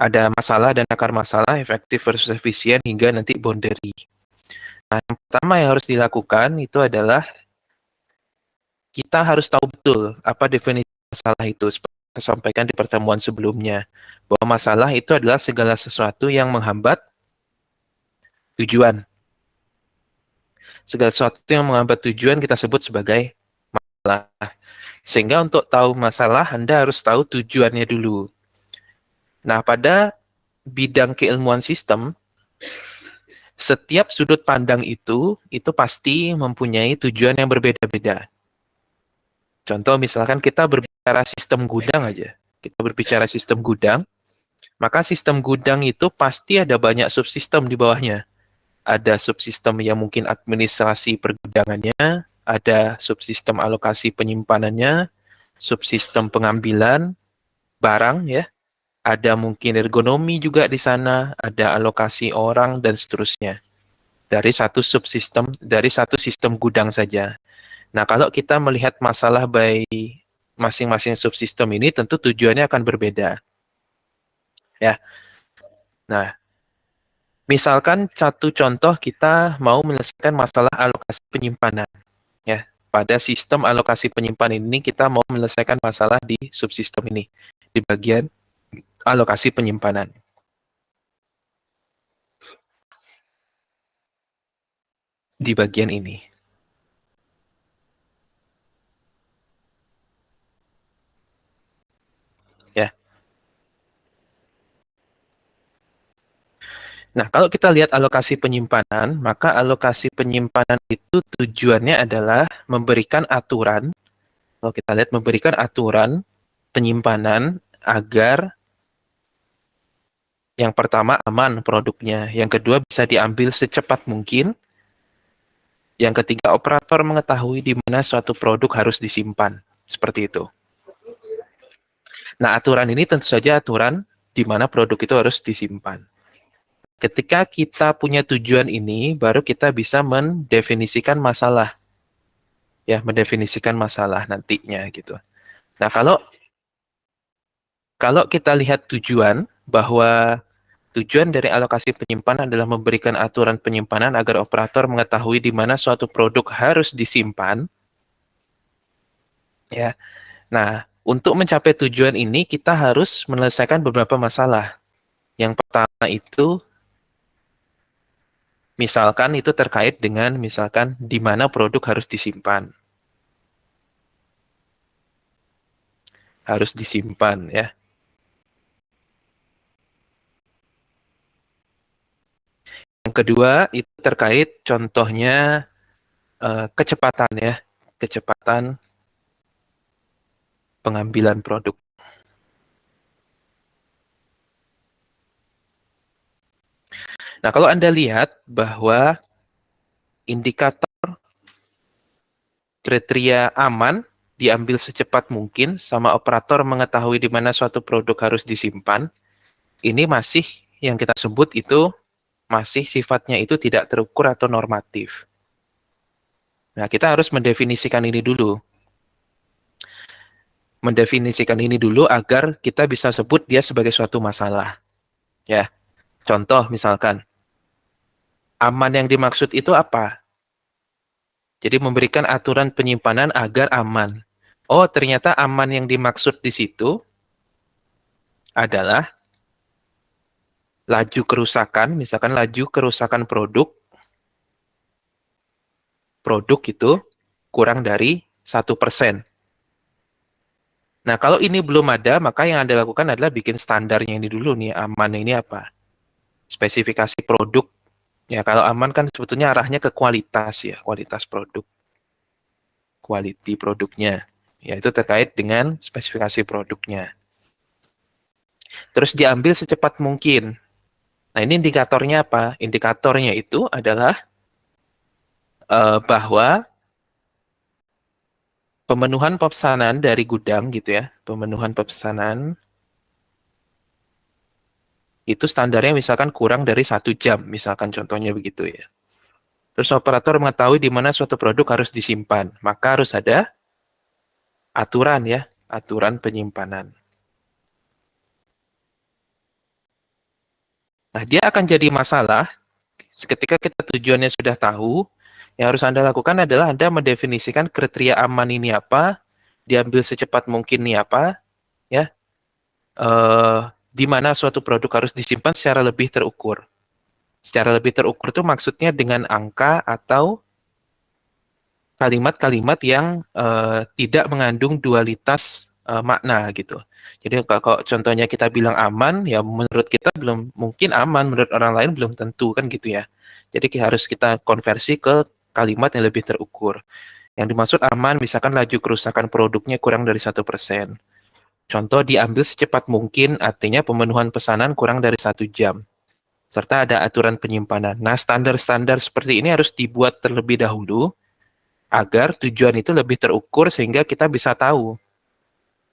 Ada masalah dan akar masalah, efektif versus efisien, hingga nanti boundary. Nah, yang pertama yang harus dilakukan itu adalah kita harus tahu betul apa definisi masalah itu. Seperti saya sampaikan di pertemuan sebelumnya, bahwa masalah itu adalah segala sesuatu yang menghambat tujuan. Segala sesuatu yang menghambat tujuan kita sebut sebagai masalah. Sehingga untuk tahu masalah, Anda harus tahu tujuannya dulu. Nah, pada bidang keilmuan sistem, setiap sudut pandang itu pasti mempunyai tujuan yang berbeda-beda. Contoh misalkan kita berbicara sistem gudang aja. Kita berbicara sistem gudang, maka sistem gudang itu pasti ada banyak subsistem di bawahnya. Ada subsistem yang mungkin administrasi pergudangannya, ada subsistem alokasi penyimpanannya, subsistem pengambilan barang ya, ada mungkin ergonomi juga di sana, ada alokasi orang dan seterusnya. Dari satu sistem gudang saja. Nah, kalau kita melihat masalah by masing-masing subsistem ini, tentu tujuannya akan berbeda. Ya. Nah, misalkan satu contoh kita mau menyelesaikan masalah alokasi penyimpanan. Ya, pada sistem alokasi penyimpanan ini kita mau menyelesaikan masalah di subsistem ini, di bagian alokasi penyimpanan. Di bagian ini. Ya. Nah, kalau kita lihat alokasi penyimpanan, maka alokasi penyimpanan itu tujuannya adalah memberikan aturan, kalau kita lihat memberikan aturan penyimpanan agar yang pertama aman produknya, yang kedua bisa diambil secepat mungkin, yang ketiga operator mengetahui di mana suatu produk harus disimpan. Seperti itu. Nah, aturan ini tentu saja aturan di mana produk itu harus disimpan. Ketika kita punya tujuan ini, baru kita bisa mendefinisikan masalah. Ya, mendefinisikan masalah nantinya gitu. Nah, kalau kita lihat tujuan, bahwa tujuan dari alokasi penyimpanan adalah memberikan aturan penyimpanan agar operator mengetahui di mana suatu produk harus disimpan. Ya. Nah, untuk mencapai tujuan ini kita harus menyelesaikan beberapa masalah. Yang pertama itu misalkan itu terkait dengan misalkan di mana produk harus disimpan. Harus disimpan ya. Yang kedua itu terkait contohnya kecepatan ya. Kecepatan pengambilan produk. Nah, kalau Anda lihat bahwa indikator kriteria aman diambil secepat mungkin sama operator mengetahui di mana suatu produk harus disimpan, ini masih yang kita sebut itu masih sifatnya itu tidak terukur atau normatif. Nah, kita harus mendefinisikan ini dulu. Mendefinisikan ini dulu agar kita bisa sebut dia sebagai suatu masalah. Ya. Contoh misalkan, aman yang dimaksud itu apa? Jadi memberikan aturan penyimpanan agar aman. Oh, ternyata aman yang dimaksud di situ adalah laju kerusakan, misalkan laju kerusakan produk itu kurang dari 1%. Nah, kalau ini belum ada, maka yang Anda lakukan adalah bikin standarnya ini dulu nih, aman ini apa? Spesifikasi produk. Ya, kalau aman kan sebetulnya arahnya ke kualitas ya, kualitas produk. Quality produknya. Ya, itu terkait dengan spesifikasi produknya. Terus diambil secepat mungkin. Nah, ini indikatornya apa? Indikatornya itu adalah bahwa pemenuhan pesanan dari gudang gitu ya, pemenuhan pesanan itu standarnya misalkan kurang dari 1 jam, misalkan contohnya begitu ya. Terus operator mengetahui di mana suatu produk harus disimpan, maka harus ada aturan ya, aturan penyimpanan. Nah, dia akan jadi masalah ketika kita tujuannya sudah tahu. Yang harus Anda lakukan adalah Anda mendefinisikan kriteria aman ini apa, diambil secepat mungkin ini apa, ya, di mana suatu produk harus disimpan secara lebih terukur. Secara lebih terukur itu maksudnya dengan angka atau kalimat-kalimat yang tidak mengandung dualitas makna gitu. Jadi kalau contohnya kita bilang aman, ya menurut kita belum mungkin aman, menurut orang lain belum tentu kan gitu ya. Jadi harus kita konversi ke kalimat yang lebih terukur. Yang dimaksud aman, misalkan laju kerusakan produknya kurang dari 1%. Contoh diambil secepat mungkin, artinya pemenuhan pesanan kurang dari 1 jam. Serta ada aturan penyimpanan. Nah, standar-standar seperti ini harus dibuat terlebih dahulu, agar tujuan itu lebih terukur sehingga kita bisa tahu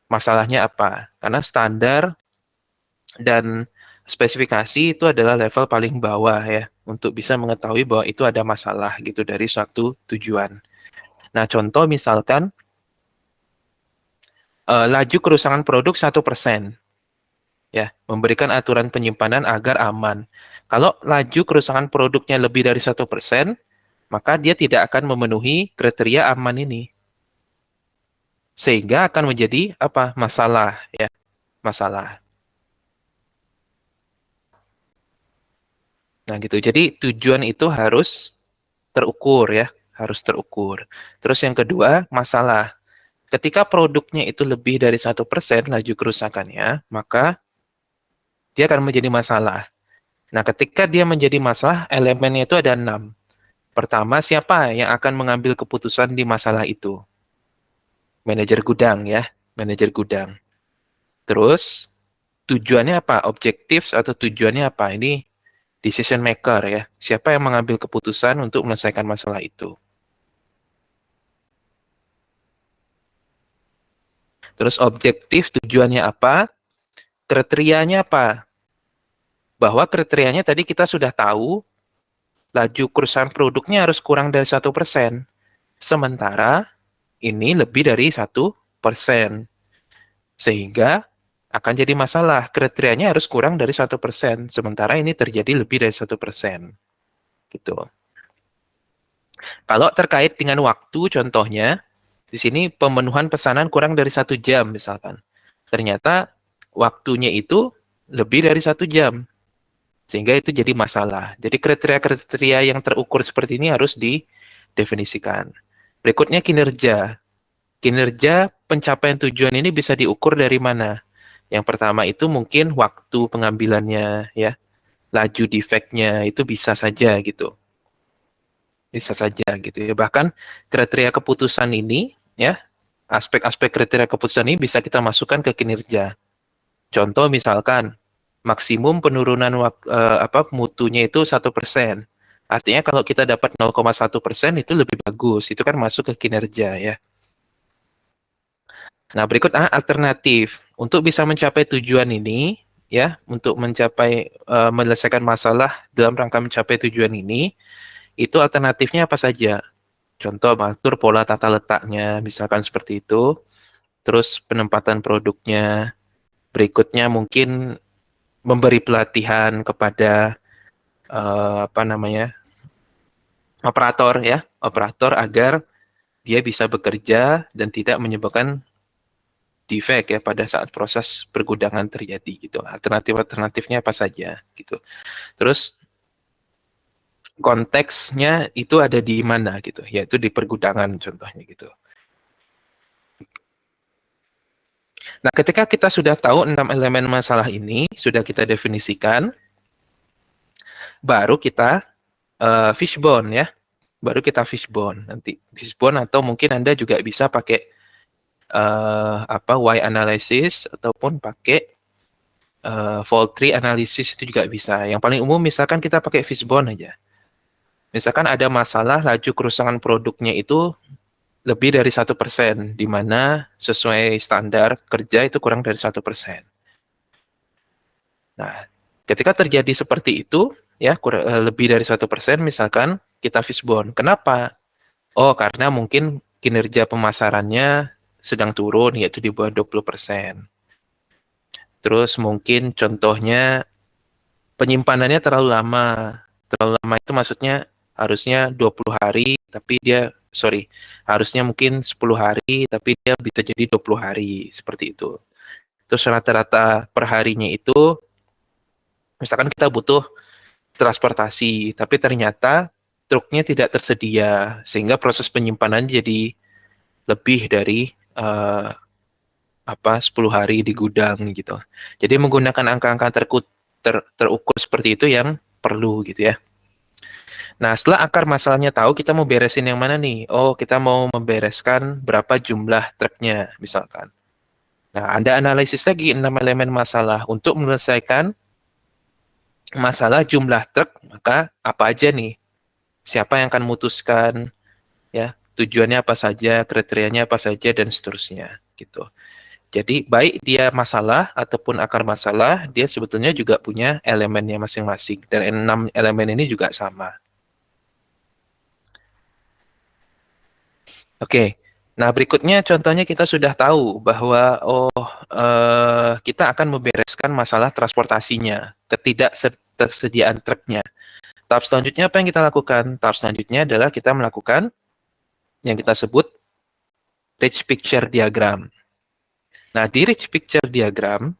masalahnya apa. Karena standar dan spesifikasi itu adalah level paling bawah ya, untuk bisa mengetahui bahwa itu ada masalah gitu dari suatu tujuan. Nah, contoh misalkan laju kerusakan produk 1%, ya, memberikan aturan penyimpanan agar aman. Kalau laju kerusakan produknya lebih dari 1%, maka dia tidak akan memenuhi kriteria aman ini. Sehingga akan menjadi apa? Masalah, ya, masalah. Nah, gitu. Jadi tujuan itu harus terukur ya, harus terukur. Terus yang kedua, masalah. Ketika produknya itu lebih dari 1% laju kerusakannya, maka dia akan menjadi masalah. Nah, ketika dia menjadi masalah, elemennya itu ada 6. Pertama, siapa yang akan mengambil keputusan di masalah itu? Manajer gudang ya, manajer gudang. Terus, tujuannya apa? Objektif atau tujuannya apa? Ini decision maker ya. Siapa yang mengambil keputusan untuk menyelesaikan masalah itu? Terus objektif tujuannya apa? Kriterianya apa? Bahwa kriterianya tadi kita sudah tahu, laju kerusakan produknya harus kurang dari 1%. Sementara ini lebih dari 1%. Sehingga akan jadi masalah. Kriterianya harus kurang dari 1%. Sementara ini terjadi lebih dari 1%. Gitu. Kalau terkait dengan waktu, contohnya, di sini pemenuhan pesanan kurang dari 1 jam, misalkan. Ternyata waktunya itu lebih dari 1 jam. Sehingga itu jadi masalah. Jadi kriteria-kriteria yang terukur seperti ini harus didefinisikan. Berikutnya kinerja. Kinerja pencapaian tujuan ini bisa diukur dari mana? Yang pertama itu mungkin waktu pengambilannya, ya, laju defeknya itu bisa saja gitu. Bisa saja gitu ya. Bahkan kriteria keputusan ini, ya, aspek-aspek kriteria keputusan ini bisa kita masukkan ke kinerja. Contoh misalkan maksimum penurunan mutunya itu 1%. Artinya kalau kita dapat 0,1% itu lebih bagus. Itu kan masuk ke kinerja ya. Nah, berikut alternatif. Untuk bisa mencapai tujuan ini, ya, untuk mencapai menyelesaikan masalah dalam rangka mencapai tujuan ini, itu alternatifnya apa saja? Contoh, mengatur pola tata letaknya, misalkan seperti itu. Terus penempatan produknya. Berikutnya mungkin memberi pelatihan kepada operator ya, operator agar dia bisa bekerja dan tidak menyebabkan defect ya pada saat proses pergudangan terjadi gitu. Alternatifnya apa saja gitu. Terus konteksnya itu ada di mana gitu, yaitu di pergudangan contohnya gitu. Nah, ketika kita sudah tahu 6 elemen masalah ini, sudah kita definisikan, baru kita fishbone ya. Baru kita fishbone nanti. Fishbone atau mungkin Anda juga bisa pakai Y analysis ataupun pakai fault tree analysis itu juga bisa. Yang paling umum misalkan kita pakai fishbone aja. Misalkan ada masalah laju kerusakan produknya itu lebih dari 1%, di mana sesuai standar kerja itu kurang dari 1%. Nah, ketika terjadi seperti itu, ya lebih dari 1%, misalkan kita fishbone. Kenapa? Oh, karena mungkin kinerja pemasarannya sedang turun, yaitu di bawah 20%. Terus mungkin contohnya Penyimpanannya terlalu lama. Terlalu lama itu maksudnya harusnya 20 hari, tapi harusnya mungkin 10 hari, tapi dia bisa jadi 20 hari, seperti itu. Terus rata-rata per harinya itu, misalkan kita butuh transportasi, tapi ternyata truknya tidak tersedia, sehingga proses penyimpanan jadi lebih dari 10 hari di gudang gitu. Jadi menggunakan angka-angka terukur seperti itu yang perlu gitu ya. Nah, setelah akar masalahnya tahu, kita mau beresin yang mana nih? Oh, kita mau membereskan berapa jumlah truknya, misalkan. Nah, Anda analisis lagi 6 elemen masalah. Untuk menyelesaikan masalah jumlah truk, maka apa aja nih? Siapa yang akan memutuskan, ya, tujuannya apa saja, kriterianya apa saja, dan seterusnya, gitu. Jadi, baik dia masalah ataupun akar masalah, dia sebetulnya juga punya elemennya masing-masing. Dan 6 elemen ini juga sama. Oke, nah berikutnya contohnya kita sudah tahu bahwa kita akan membereskan masalah transportasinya, ketidaktersediaan truknya. Tahap selanjutnya apa yang kita lakukan? Tahap selanjutnya adalah kita melakukan yang kita sebut rich picture diagram. Nah, di rich picture diagram,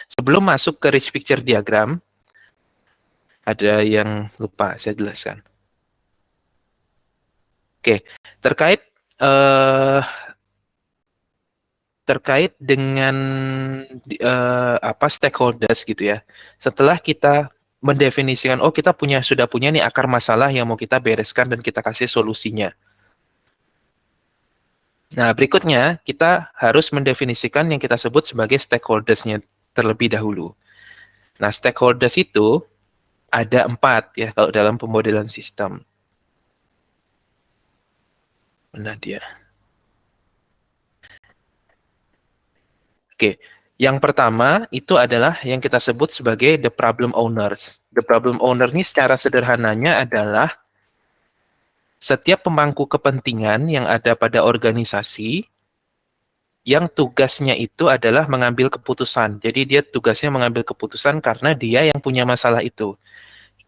sebelum masuk ke rich picture diagram, ada yang lupa saya jelaskan. Oke, terkait eh, terkait dengan stakeholders gitu ya. Setelah kita mendefinisikan, oh kita sudah punya nih akar masalah yang mau kita bereskan dan kita kasih solusinya. Nah, berikutnya kita harus mendefinisikan yang kita sebut sebagai stakeholders-nya terlebih dahulu. Nah, stakeholders itu ada 4 ya kalau dalam pemodelan sistem. Mana dia? Oke, yang pertama itu adalah yang kita sebut sebagai the problem owners. The problem owner ini secara sederhananya adalah setiap pemangku kepentingan yang ada pada organisasi yang tugasnya itu adalah mengambil keputusan. Jadi dia tugasnya mengambil keputusan karena dia yang punya masalah itu.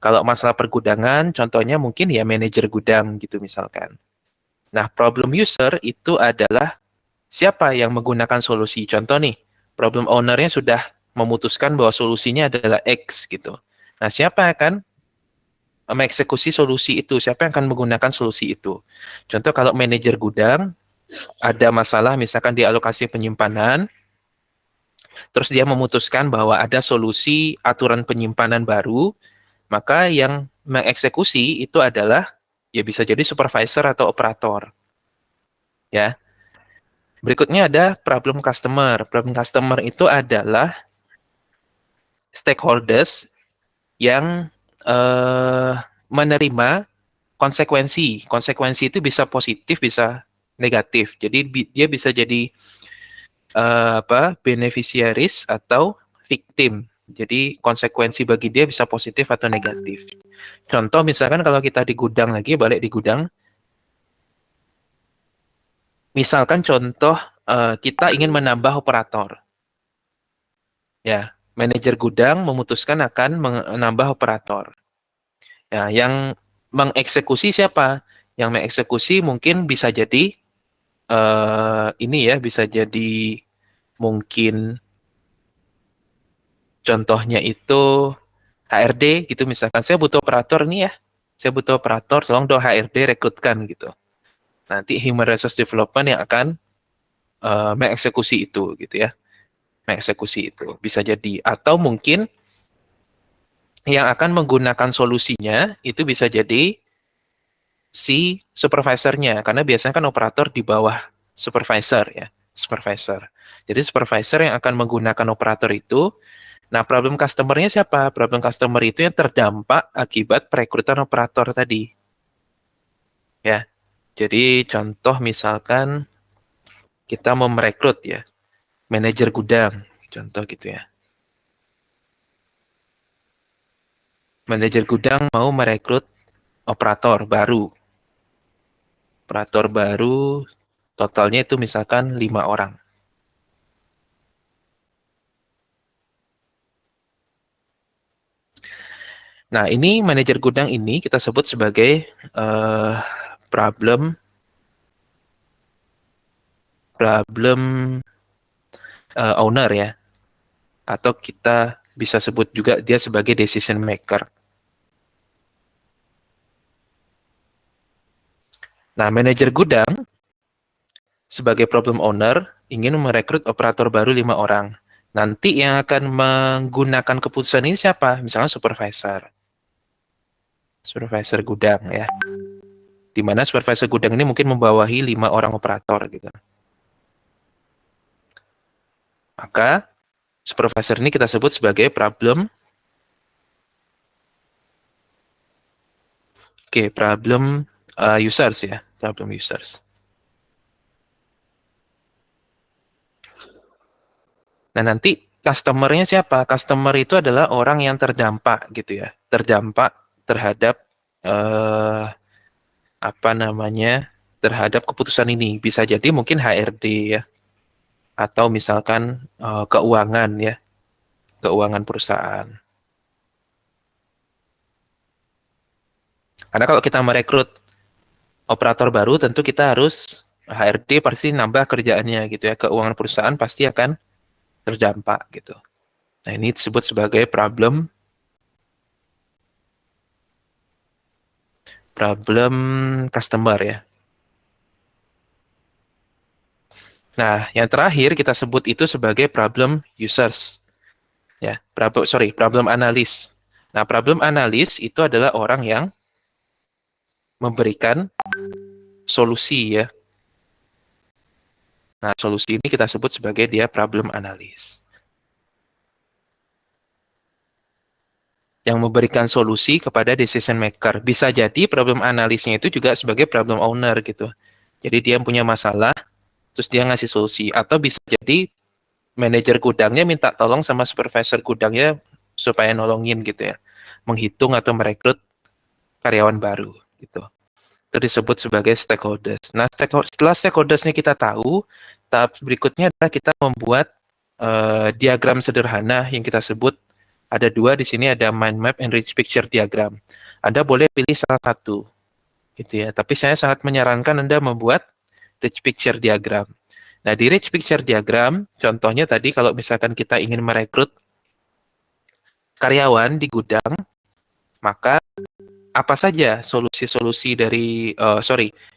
Kalau masalah pergudangan, contohnya mungkin ya manajer gudang gitu misalkan. Nah, problem user itu adalah siapa yang menggunakan solusi. Contoh nih, problem owner-nya sudah memutuskan bahwa solusinya adalah X gitu. Nah, siapa yang akan mengeksekusi solusi itu? Siapa yang akan menggunakan solusi itu? Contoh kalau manajer gudang, ada masalah misalkan di alokasi penyimpanan, terus dia memutuskan bahwa ada solusi aturan penyimpanan baru, maka yang mengeksekusi itu adalah ya bisa jadi supervisor atau operator. Ya. Berikutnya ada problem customer. Problem customer itu adalah stakeholders yang menerima konsekuensi. Konsekuensi itu bisa positif, bisa negatif. Jadi dia bisa jadi beneficiaries atau victim. Jadi konsekuensi bagi dia bisa positif atau negatif. Contoh misalkan kalau kita di gudang lagi, balik di gudang, misalkan contoh kita ingin menambah operator. Ya, manajer gudang memutuskan akan menambah operator. Ya, yang mengeksekusi siapa? Yang mengeksekusi mungkin bisa jadi bisa jadi mungkin contohnya itu HRD gitu misalkan. Saya butuh operator nih ya. Saya butuh operator, tolong dong HRD rekrutkan gitu. Nanti Human Resource Development yang akan mengeksekusi itu gitu ya. Mengeksekusi itu bisa jadi, atau mungkin yang akan menggunakan solusinya itu bisa jadi si supervisornya, karena biasanya kan operator di bawah supervisor ya, supervisor. Jadi supervisor yang akan menggunakan operator itu. Nah, problem customer-nya siapa? Problem customer itu yang terdampak akibat perekrutan operator tadi. Ya. Jadi contoh misalkan kita mau merekrut ya, manajer gudang, contoh gitu ya. Manajer gudang mau merekrut operator baru. Operator baru totalnya itu misalkan 5 orang. Nah, ini manajer gudang ini kita sebut sebagai problem problem owner ya, atau kita bisa sebut juga dia sebagai decision maker. Nah, manajer gudang sebagai problem owner ingin merekrut operator baru 5 orang. Nanti yang akan menggunakan keputusan ini siapa? Misalnya supervisor gudang ya. Di mana supervisor gudang ini mungkin membawahi 5 orang operator gitu. Maka supervisor ini kita sebut sebagai problem users ya, problem users. Nah, nanti customer-nya siapa? Customer itu adalah orang yang terdampak gitu ya. Terdampak terhadap eh, apa namanya? Terhadap keputusan ini. Bisa jadi mungkin HRD ya, atau misalkan keuangan ya, keuangan perusahaan. Karena kalau kita merekrut operator baru, tentu kita harus HRD pasti nambah kerjaannya gitu ya. Keuangan perusahaan pasti akan terdampak gitu. Nah, ini disebut sebagai problem customer ya. Nah, yang terakhir kita sebut itu sebagai problem users. Ya, problem analis. Nah, problem analis itu adalah orang yang memberikan solusi ya. Nah, solusi ini kita sebut sebagai dia problem analis. Yang memberikan solusi kepada decision maker. Bisa jadi problem analisnya itu juga sebagai problem owner gitu. Jadi dia punya masalah, terus dia ngasih solusi. Atau bisa jadi manajer gudangnya minta tolong sama supervisor gudangnya supaya nolongin gitu ya. Menghitung atau merekrut karyawan baru gitu. Itu disebut sebagai stakeholders. Nah, setelah stakeholdersnya kita tahu, tahap berikutnya adalah kita membuat diagram sederhana yang kita sebut ada 2 di sini, ada mind map and rich picture diagram. Anda boleh pilih salah satu, gitu ya. Tapi saya sangat menyarankan Anda membuat rich picture diagram. Nah, di rich picture diagram, contohnya tadi kalau misalkan kita ingin merekrut karyawan di gudang, maka apa saja solusi-solusi dari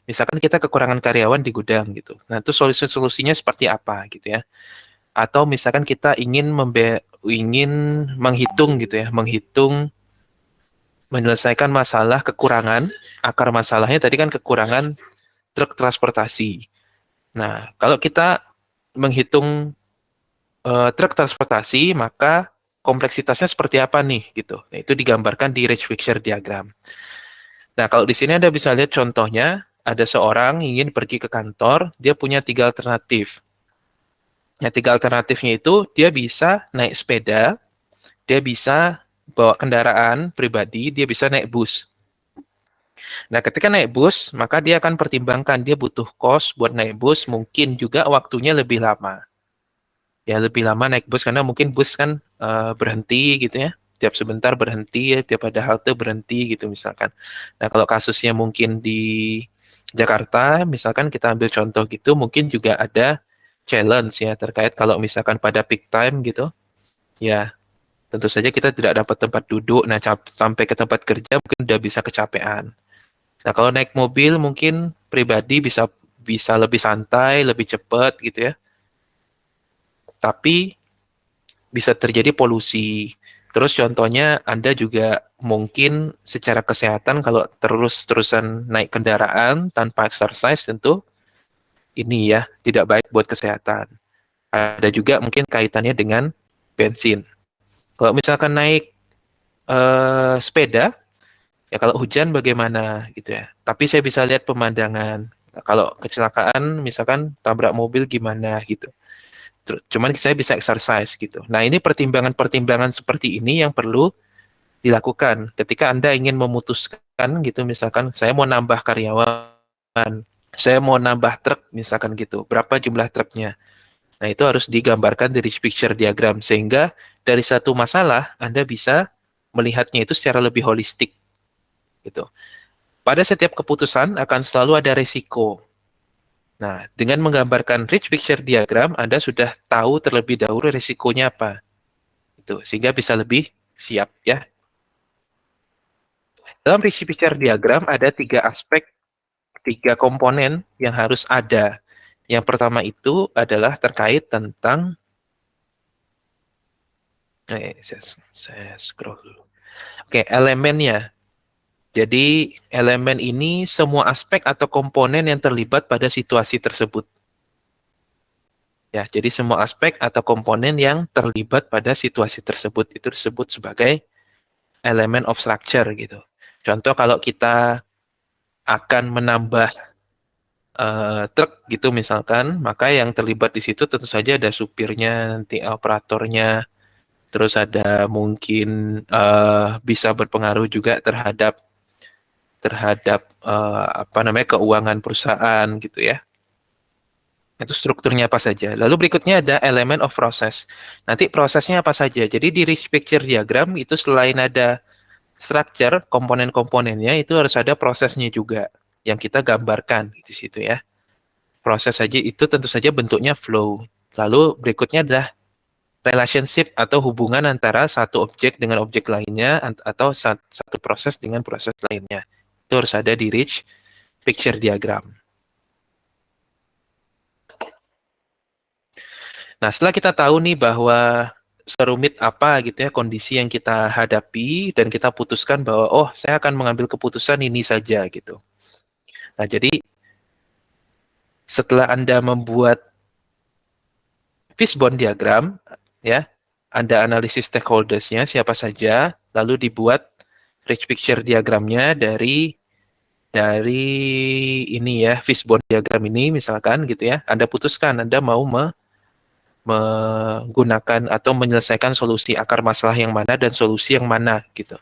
misalkan kita kekurangan karyawan di gudang gitu. Nah, itu solusi-solusinya seperti apa gitu ya. Atau misalkan kita ingin menghitung gitu ya, menyelesaikan masalah kekurangan, akar masalahnya tadi kan kekurangan truk transportasi. Nah, kalau kita menghitung truk transportasi, maka kompleksitasnya seperti apa nih gitu. Nah, itu digambarkan di rich picture diagram. Nah, kalau di sini Anda bisa lihat contohnya, ada seorang ingin pergi ke kantor, dia punya 3 alternatif. Nah, 3 alternatifnya itu dia bisa naik sepeda, dia bisa bawa kendaraan pribadi, dia bisa naik bus. Nah, ketika naik bus, maka dia akan pertimbangkan dia butuh kos buat naik bus, mungkin juga waktunya lebih lama. Ya, lebih lama naik bus karena mungkin bus kan berhenti gitu ya. Tiap sebentar berhenti, ya, tiap ada halte berhenti gitu misalkan. Nah, kalau kasusnya mungkin di Jakarta, misalkan kita ambil contoh gitu, mungkin juga ada challenge ya terkait kalau misalkan pada peak time gitu, ya tentu saja kita tidak dapat tempat duduk. Nah, sampai ke tempat kerja mungkin udah bisa kecapean. Nah, kalau naik mobil mungkin pribadi bisa bisa lebih santai, lebih cepat gitu ya. Tapi bisa terjadi polusi. Terus contohnya Anda juga mungkin secara kesehatan kalau terus-terusan naik kendaraan tanpa exercise tentu ini ya tidak baik buat kesehatan. Ada juga mungkin kaitannya dengan bensin. Kalau misalkan naik sepeda, ya kalau hujan bagaimana gitu ya. Tapi saya bisa lihat pemandangan. Nah, kalau kecelakaan misalkan tabrak mobil gimana gitu. Cuman saya bisa exercise gitu. Nah, ini pertimbangan-pertimbangan seperti ini yang perlu dilakukan ketika Anda ingin memutuskan gitu, misalkan saya mau nambah karyawan, saya mau nambah truk misalkan gitu, berapa jumlah truknya. Nah, itu harus digambarkan dari picture diagram sehingga dari satu masalah Anda bisa melihatnya itu secara lebih holistik gitu. Pada setiap keputusan akan selalu ada resiko. Nah, dengan menggambarkan rich picture diagram, Anda sudah tahu terlebih dahulu resikonya apa. Itu, sehingga bisa lebih siap ya. Dalam rich picture diagram ada 3 aspek, 3 komponen yang harus ada. Yang pertama itu adalah terkait tentang saya scroll dulu. Oke, elemennya. Jadi, elemen ini semua aspek atau komponen yang terlibat pada situasi tersebut. Ya, jadi semua aspek atau komponen yang terlibat pada situasi tersebut itu disebut sebagai element of structure gitu. Contoh kalau kita akan menambah truk gitu misalkan, maka yang terlibat di situ tentu saja ada supirnya, nanti operatornya, terus ada mungkin bisa berpengaruh juga terhadap terhadap apa namanya keuangan perusahaan gitu ya. Itu strukturnya apa saja. Lalu berikutnya ada elemen of process. Nanti prosesnya apa saja. Jadi di rich picture diagram itu selain ada structure, komponen-komponennya itu harus ada prosesnya juga yang kita gambarkan di situ ya. Proses saja itu tentu saja bentuknya flow. Lalu berikutnya adalah relationship atau hubungan antara satu objek dengan objek lainnya atau satu proses dengan proses lainnya. Itu harus ada di rich picture diagram. Nah, setelah kita tahu nih bahwa serumit apa gitu ya kondisi yang kita hadapi dan kita putuskan bahwa oh, saya akan mengambil keputusan ini saja gitu. Nah, jadi setelah Anda membuat fishbone diagram ya, Anda analisis stakeholders-nya siapa saja, lalu dibuat rich picture diagramnya dari ini ya, fishbone diagram ini misalkan gitu ya. Anda putuskan Anda mau menggunakan atau menyelesaikan solusi akar masalah yang mana dan solusi yang mana gitu.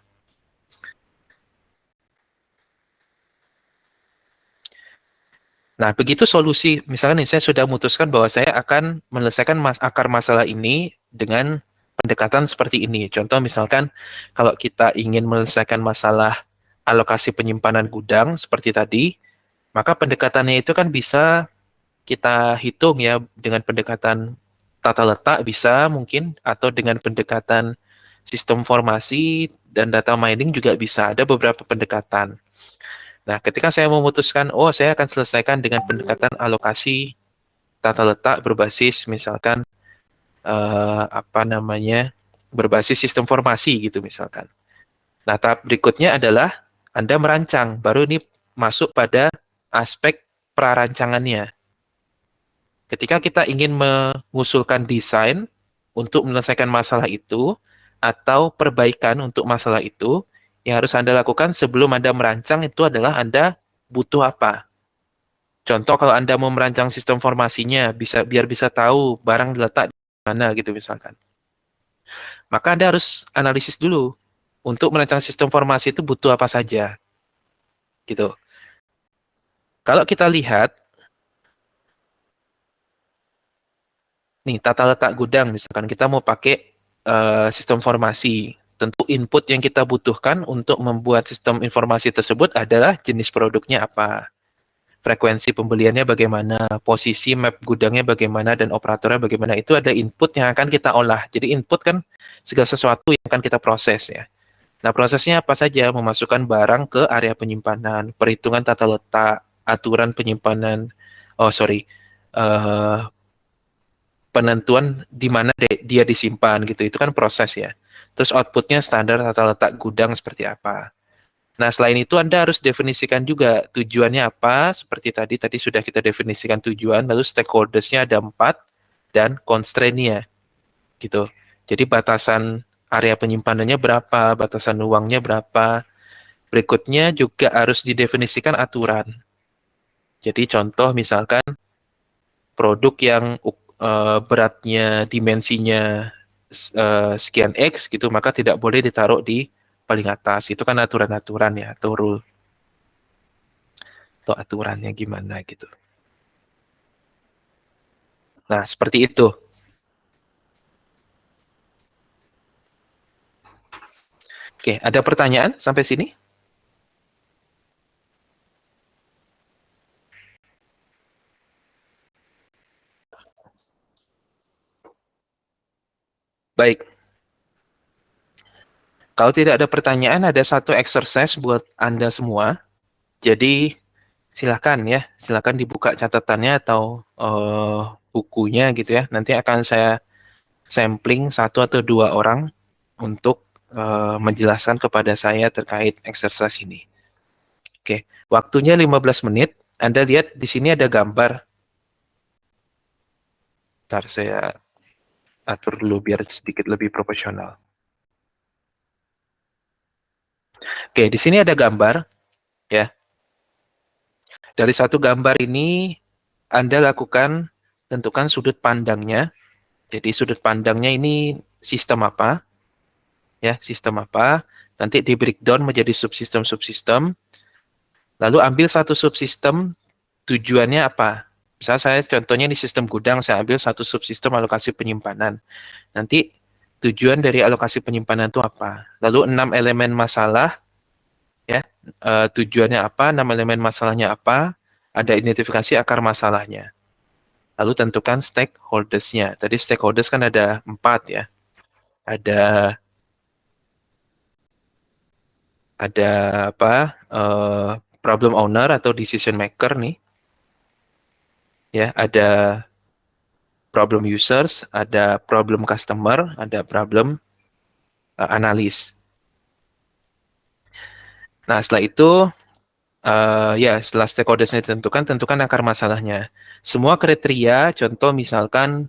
Nah, begitu solusi, misalnya nih, saya sudah memutuskan bahwa saya akan menyelesaikan akar masalah ini dengan pendekatan seperti ini. Contoh misalkan, kalau kita ingin menyelesaikan masalah alokasi penyimpanan gudang seperti tadi, maka pendekatannya itu kan bisa kita hitung ya dengan pendekatan tata letak bisa mungkin, atau dengan pendekatan sistem formasi dan data mining juga bisa. Ada beberapa pendekatan. Nah, ketika saya memutuskan, oh saya akan selesaikan dengan pendekatan alokasi tata letak berbasis misalkan apa namanya berbasis sistem formasi gitu misalkan. Nah, tahap berikutnya adalah Anda merancang, baru ini masuk pada aspek prarancangannya. Ketika kita ingin mengusulkan desain untuk menyelesaikan masalah itu atau perbaikan untuk masalah itu, yang harus Anda lakukan sebelum Anda merancang itu adalah Anda butuh apa. Contoh kalau Anda mau merancang sistem formasinya, biar bisa tahu barang diletak di mana gitu misalkan. Maka Anda harus analisis dulu. Untuk merancang sistem formasi itu butuh apa saja. Gitu. Kalau kita lihat, nih tata letak gudang misalkan kita mau pakai sistem formasi. Tentu input yang kita butuhkan untuk membuat sistem informasi tersebut adalah jenis produknya apa, frekuensi pembeliannya bagaimana, posisi map gudangnya bagaimana, dan operatornya bagaimana. Itu ada input yang akan kita olah. Jadi input kan segala sesuatu yang akan kita proses ya. Nah, prosesnya apa saja? Memasukkan barang ke area penyimpanan, perhitungan tata letak, aturan penyimpanan, oh sorry, eh, penentuan di mana dia disimpan gitu. Itu kan proses ya. Terus outputnya standar tata letak gudang seperti apa. Nah, selain itu Anda harus definisikan juga tujuannya apa, seperti tadi sudah kita definisikan tujuan, lalu stakeholders-nya ada 4, dan constraint-nya, gitu. Jadi batasan area penyimpanannya berapa, batasan uangnya berapa. Berikutnya juga harus didefinisikan aturan. Jadi contoh misalkan produk yang beratnya, dimensinya sekian X gitu, maka tidak boleh ditaruh di paling atas. Itu kan aturan-aturan ya, atau rule. Atau aturannya gimana gitu. Nah, seperti itu. Oke, ada pertanyaan sampai sini? Baik, kalau tidak ada pertanyaan, ada satu exercise buat Anda semua. Jadi, silakan ya, silakan dibuka catatannya atau bukunya gitu ya. Nanti akan saya sampling satu atau dua orang untuk menjelaskan kepada saya terkait exercise ini. Oke, waktunya 15 menit. Anda lihat di sini ada gambar. Ntar saya atur dulu biar sedikit lebih profesional. Oke, di sini ada gambar ya. Dari satu gambar ini Anda lakukan tentukan sudut pandangnya. Jadi sudut pandangnya ini sistem apa ya, sistem apa. Nanti di breakdown menjadi subsistem-subsistem. Lalu ambil satu subsistem tujuannya apa. Misalnya saya contohnya di sistem gudang, saya ambil satu subsistem alokasi penyimpanan. Nanti tujuan dari alokasi penyimpanan itu apa? Lalu 6 elemen masalah, ya, tujuannya apa, 6 elemen masalahnya apa, ada identifikasi akar masalahnya. Lalu tentukan stakeholders-nya. Tadi stakeholders kan ada 4 ya. Ada ada apa? Problem owner atau decision maker nih, ya. Ada problem users, ada problem customer, ada problem analis. Nah, setelah itu ya, setelah stakeholders-nya ditentukan, tentukan akar masalahnya. Semua kriteria, contoh misalkan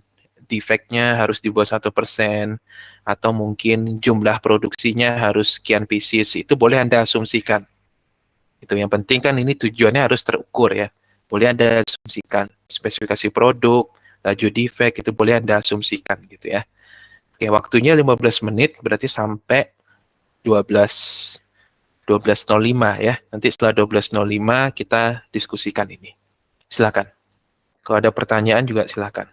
defect-nya harus di bawah 1%, atau mungkin jumlah produksinya harus sekian pieces, itu boleh Anda asumsikan. Itu yang penting kan ini tujuannya harus terukur ya. Boleh Anda asumsikan. Spesifikasi produk, laju defect, itu boleh Anda asumsikan gitu ya. Oke, waktunya 15 menit, berarti sampai 12 12.05 ya. Nanti setelah 12.05 kita diskusikan ini. Silakan. Kalau ada pertanyaan juga silakan.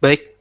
Baik,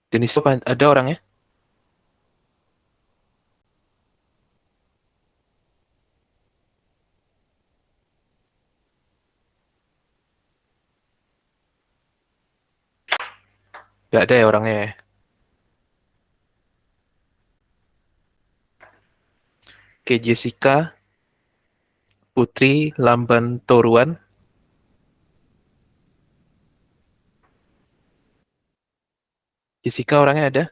Denis itu ada orangnya? Nggak ada ya orangnya ya? Oke, Jessica, Putri, Lamban Toruan. Jessica orangnya ada?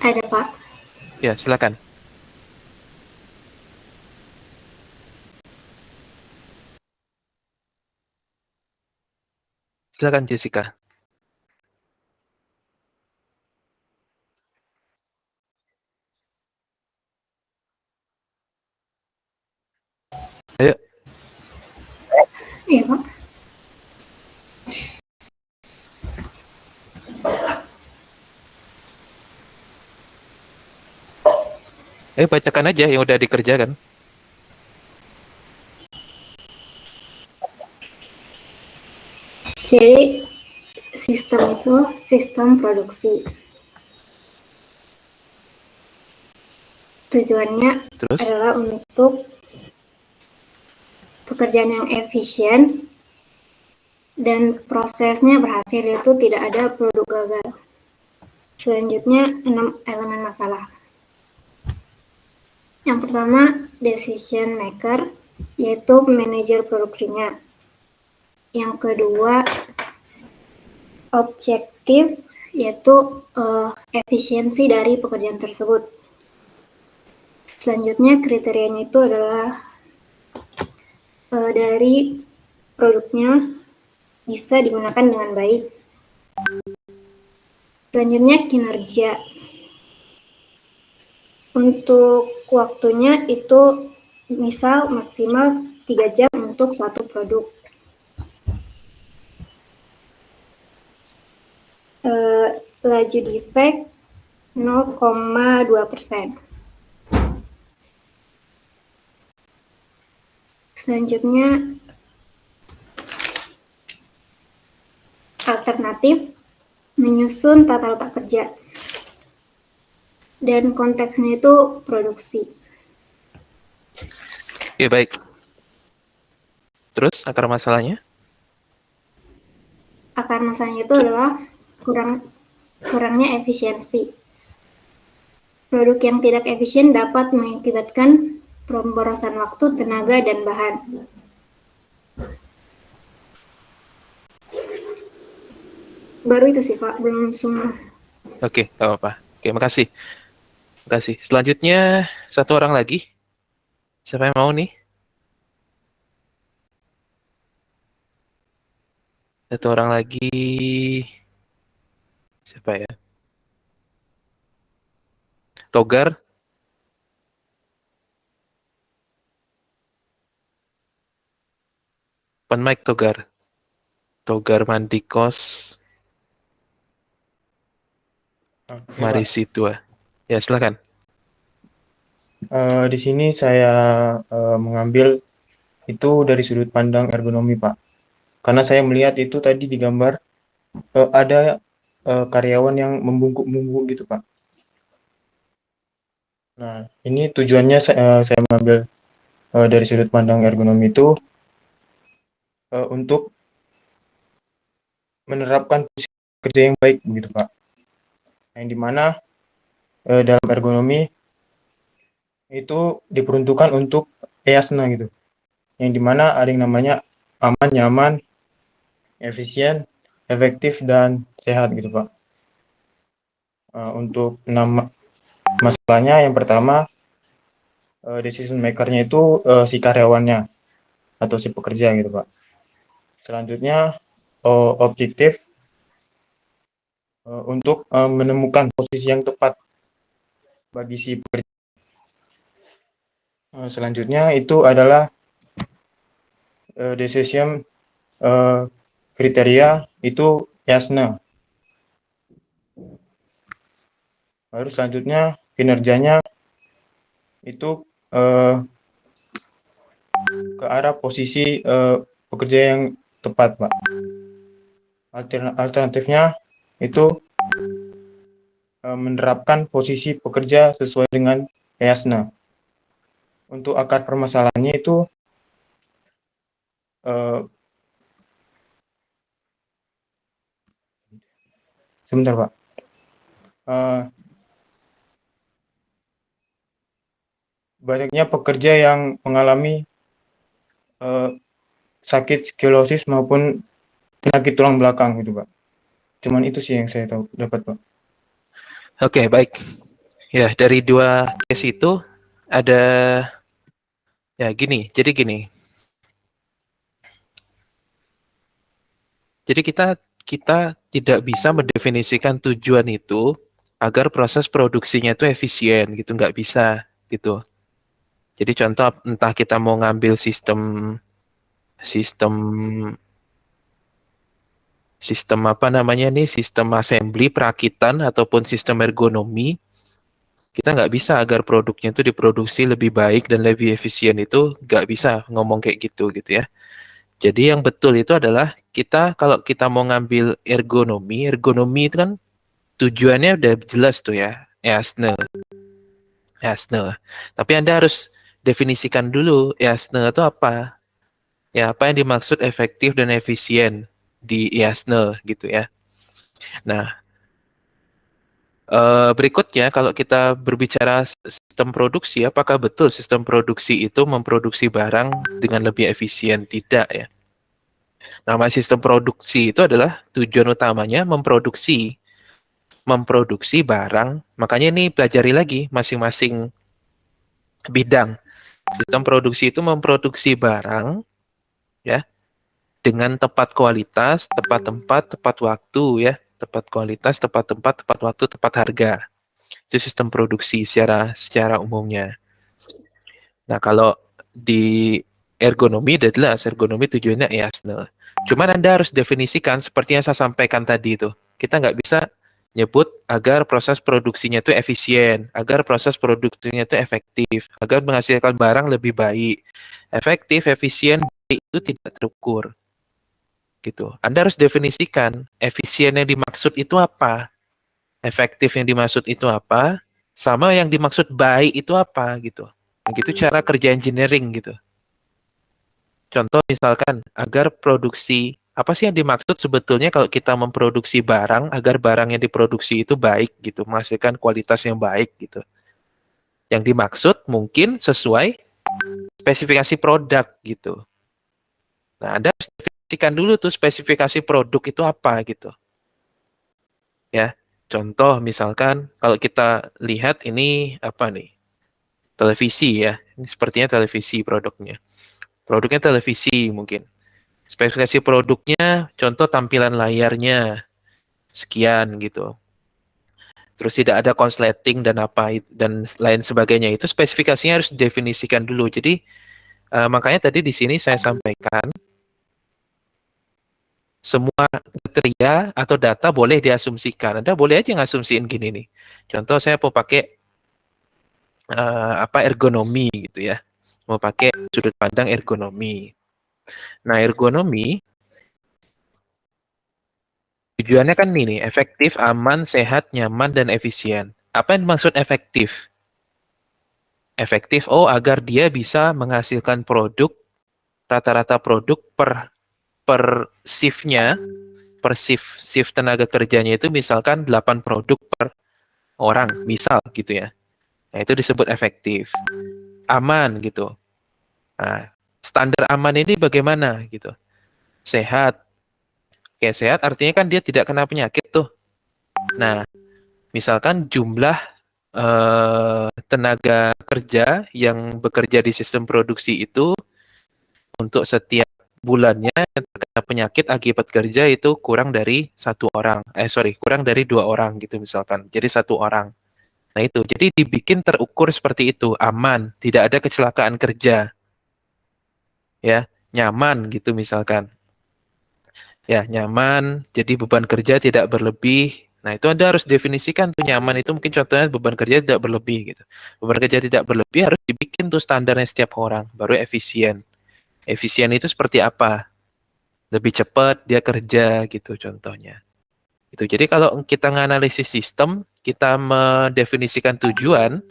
Ada Pak. Ya, silakan. Silakan Jessica. Ayo, Iya Pak. ayo bacakan aja yang udah dikerjakan. Jadi sistem itu sistem produksi. Tujuannya Terus, adalah untuk pekerjaan yang efisien dan prosesnya berhasil, itu tidak ada produk gagal. Selanjutnya 6 elemen masalah. Yang pertama, decision maker, yaitu manajer produksinya. Yang kedua, objektif, yaitu efisiensi dari pekerjaan tersebut. Selanjutnya kriterianya itu adalah dari produknya bisa digunakan dengan baik. Selanjutnya kinerja. Untuk waktunya itu misal maksimal 3 jam untuk satu produk. Laju defect 0,2%. Selanjutnya alternatif, menyusun tata letak kerja. Dan konteksnya itu produksi. ya baik. Terus, akar masalahnya? Akar masalahnya itu adalah kurangnya efisiensi. Produk yang tidak efisien dapat mengakibatkan pemborosan waktu, tenaga, dan bahan. Baru itu sih Pak, belum semua. Oke, nggak apa-apa. Oke, makasih. Makasih. Selanjutnya, satu orang lagi. Siapa yang mau nih? Satu orang lagi. Siapa ya? Togar. Open mic Togar. Togar Mandikos. Oke, Mari Pak. Situa. Ya, silakan. Di sini saya mengambil itu dari sudut pandang ergonomi, Pak. Karena saya melihat itu tadi di gambar ada karyawan yang membungkuk-bungkuk gitu, Pak. Nah, ini tujuannya saya mengambil dari sudut pandang ergonomi itu untuk menerapkan posisi kerja yang baik, begitu, Pak. Yang dimana dalam ergonomi itu diperuntukkan untuk EASNA gitu. Yang dimana ada yang namanya aman, nyaman, efisien, efektif, dan sehat gitu Pak. Untuk 6 masalahnya, yang pertama decision maker-nya itu si karyawannya atau si pekerja gitu Pak. Selanjutnya objektif untuk menemukan posisi yang tepat bagi si pekerja. Selanjutnya itu adalah decision kriteria itu EASNA. Lalu selanjutnya kinerjanya itu ke arah posisi pekerja yang tepat, Pak. Alternatifnya itu menerapkan posisi pekerja sesuai dengan EASNA. Untuk akar permasalahannya itu sebentar, Pak. Banyaknya pekerja yang mengalami sakit sklerosis maupun penyakit tulang belakang gitu, Pak. Cuman itu sih yang saya tahu dapat, Pak. Oke, baik. Ya, dari dua case itu ada ya gini. Jadi gini. Jadi kita tidak bisa mendefinisikan tujuan itu agar proses produksinya itu efisien gitu, nggak bisa gitu. Jadi contoh entah kita mau ngambil sistem apa namanya nih, sistem assembly perakitan ataupun sistem ergonomi, kita nggak bisa agar produknya itu diproduksi lebih baik dan lebih efisien, itu nggak bisa ngomong kayak gitu ya. Jadi yang betul itu adalah kalau kita mau ngambil ergonomi itu kan tujuannya udah jelas tuh ya, EASNE. Tapi Anda harus definisikan dulu EASNE itu apa. Ya, apa yang dimaksud efektif dan efisien di EASNE gitu ya. Nah, berikutnya kalau kita berbicara sistem produksi, apakah betul sistem produksi itu memproduksi barang dengan lebih efisien? Tidak ya. Nama sistem produksi itu adalah tujuan utamanya memproduksi barang. Makanya ini pelajari lagi masing-masing bidang. Sistem produksi itu memproduksi barang ya dengan tepat kualitas, tepat tempat, tepat waktu ya. Tepat kualitas, tepat tempat, tepat waktu, tepat harga. Itu sistem produksi secara umumnya. Nah, kalau di ergonomi udah jelas, ergonomi tujuannya EASNE. Cuman Anda harus definisikan seperti yang saya sampaikan tadi itu. Kita nggak bisa nyebut agar proses produksinya itu efisien, agar proses produksinya itu efektif, agar menghasilkan barang lebih baik. Efektif, efisien, baik itu tidak terukur. Gitu. Anda harus definisikan efisien yang dimaksud itu apa, efektif yang dimaksud itu apa, sama yang dimaksud baik itu apa gitu. Begitu cara kerja engineering gitu. Contoh misalkan agar produksi, apa sih yang dimaksud sebetulnya kalau kita memproduksi barang agar barang yang diproduksi itu baik gitu, menghasilkan kualitas yang baik gitu. Yang dimaksud mungkin sesuai spesifikasi produk gitu. Nah, Anda harus definisikan dulu tuh spesifikasi produk itu apa gitu. Ya, contoh misalkan kalau kita lihat ini apa nih? Televisi ya. Ini sepertinya televisi produknya. Produknya televisi mungkin. Spesifikasi produknya, contoh tampilan layarnya sekian gitu. Terus tidak ada konsleting dan dan lain sebagainya. Itu spesifikasinya harus didefinisikan dulu. Jadi makanya tadi di sini saya sampaikan semua kriteria atau data boleh diasumsikan. Anda boleh aja ngasumsiin gini nih. Contoh saya mau pakai ergonomi gitu ya. Mau pakai sudut pandang ergonomi. Nah, ergonomi tujuannya kan ini, efektif, aman, sehat, nyaman, dan efisien. Apa yang dimaksud efektif? Efektif, agar dia bisa menghasilkan produk, rata-rata produk per shift-nya, per shift tenaga kerjanya itu misalkan 8 produk per orang, misal gitu ya. Nah, itu disebut efektif. Aman gitu. Nah, standar aman ini bagaimana gitu? Sehat. Oke, sehat artinya kan dia tidak kena penyakit tuh. Nah, misalkan jumlah tenaga kerja yang bekerja di sistem produksi itu untuk setiap bulannya yang terkena penyakit akibat kerja itu kurang dari kurang dari 2 orang gitu misalkan. Jadi 1 orang. Nah itu, jadi dibikin terukur seperti itu, aman, tidak ada kecelakaan kerja, ya, nyaman gitu misalkan. Ya, nyaman, jadi beban kerja tidak berlebih. Nah, itu Anda harus definisikan tuh nyaman itu mungkin contohnya beban kerja tidak berlebih gitu. Beban kerja tidak berlebih harus dibikin tuh standarnya setiap orang, baru efisien. Efisien itu seperti apa? Lebih cepat dia kerja gitu contohnya. Itu. Jadi kalau kita menganalisis sistem, kita mendefinisikan tujuan,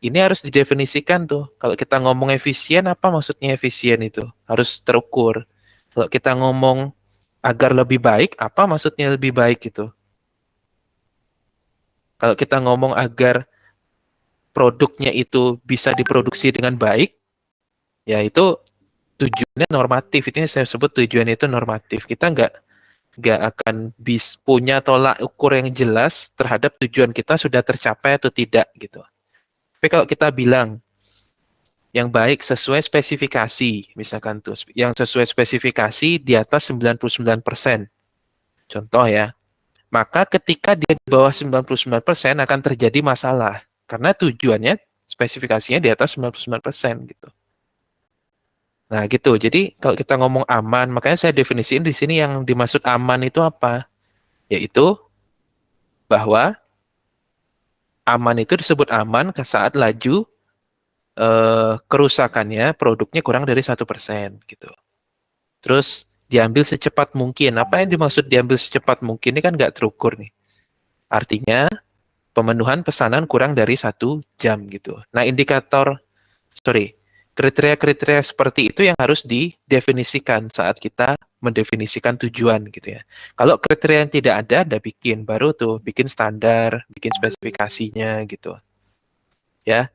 ini harus didefinisikan tuh. Kalau kita ngomong efisien, apa maksudnya efisien itu? Harus terukur. Kalau kita ngomong agar lebih baik, apa maksudnya lebih baik itu? Kalau kita ngomong agar produknya itu bisa diproduksi dengan baik, ya itu tujuannya normatif. Itu yang saya sebut tujuan itu normatif. Kita nggak akan punya tolak ukur yang jelas terhadap tujuan kita sudah tercapai atau tidak gitu. Tapi kalau kita bilang yang baik sesuai spesifikasi, misalkan tuh, yang sesuai spesifikasi di atas 99%, contoh ya, maka ketika dia di bawah 99% akan terjadi masalah, karena tujuannya, spesifikasinya di atas 99% gitu. Nah gitu, jadi kalau kita ngomong aman, makanya saya definisiin di sini yang dimaksud aman itu apa? Yaitu bahwa aman itu disebut aman saat laju kerusakannya produknya kurang dari 1% gitu. Terus diambil secepat mungkin. Apa yang dimaksud diambil secepat mungkin? Ini kan nggak terukur nih. Artinya pemenuhan pesanan kurang dari 1 jam gitu. Nah kriteria-kriteria seperti itu yang harus didefinisikan saat kita mendefinisikan tujuan gitu ya. Kalau kriteria yang tidak ada, Anda bikin. Baru tuh bikin standar, bikin spesifikasinya gitu. Ya.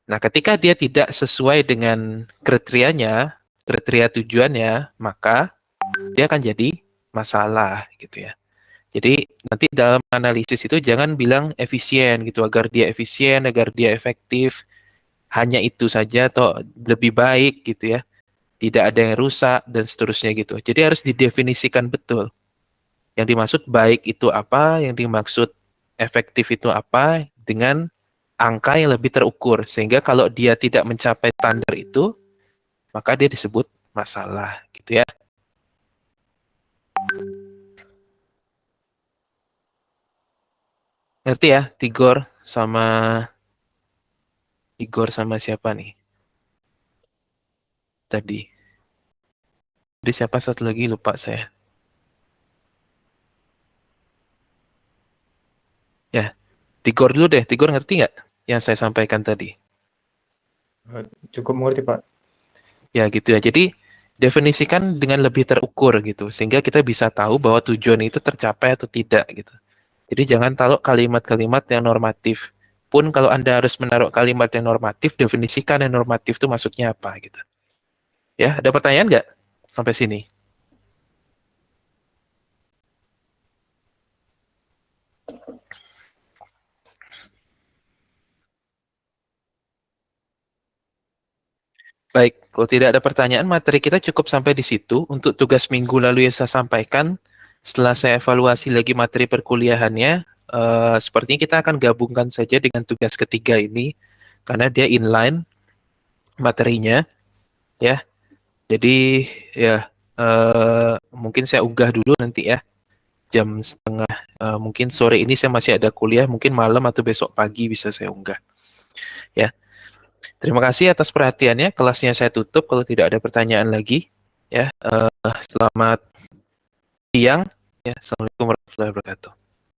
Nah, ketika dia tidak sesuai dengan kriteria tujuannya, maka dia akan jadi masalah gitu ya. Jadi nanti dalam analisis itu jangan bilang efisien gitu, agar dia efisien, agar dia efektif, hanya itu saja atau lebih baik gitu ya. Tidak ada yang rusak dan seterusnya gitu. Jadi harus didefinisikan betul. Yang dimaksud baik itu apa, yang dimaksud efektif itu apa, dengan angka yang lebih terukur. Sehingga kalau dia tidak mencapai standar itu, maka dia disebut masalah gitu ya. Ngerti ya, Igor sama siapa nih? Tadi. Jadi siapa satu lagi lupa saya. Ya, Tigor dulu deh. Tigor ngerti nggak yang saya sampaikan tadi? Cukup mengerti, Pak. Ya gitu ya. Jadi definisikan dengan lebih terukur gitu. Sehingga kita bisa tahu bahwa tujuan itu tercapai atau tidak gitu. Jadi jangan taruh kalimat-kalimat yang normatif. Pun kalau Anda harus menaruh kalimat yang normatif, definisikan yang normatif itu maksudnya apa gitu. Ya, ada pertanyaan nggak sampai sini? Baik, kalau tidak ada pertanyaan, materi kita cukup sampai di situ. Untuk tugas minggu lalu yang saya sampaikan, setelah saya evaluasi lagi materi perkuliahannya, sepertinya kita akan gabungkan saja dengan tugas ketiga ini, karena dia inline materinya, ya. Jadi, ya, mungkin saya unggah dulu nanti ya, jam setengah, mungkin sore ini saya masih ada kuliah, mungkin malam atau besok pagi bisa saya unggah. Ya. Terima kasih atas perhatiannya. Kelasnya saya tutup kalau tidak ada pertanyaan lagi. Ya, selamat siang. Ya, assalamualaikum warahmatullahi wabarakatuh.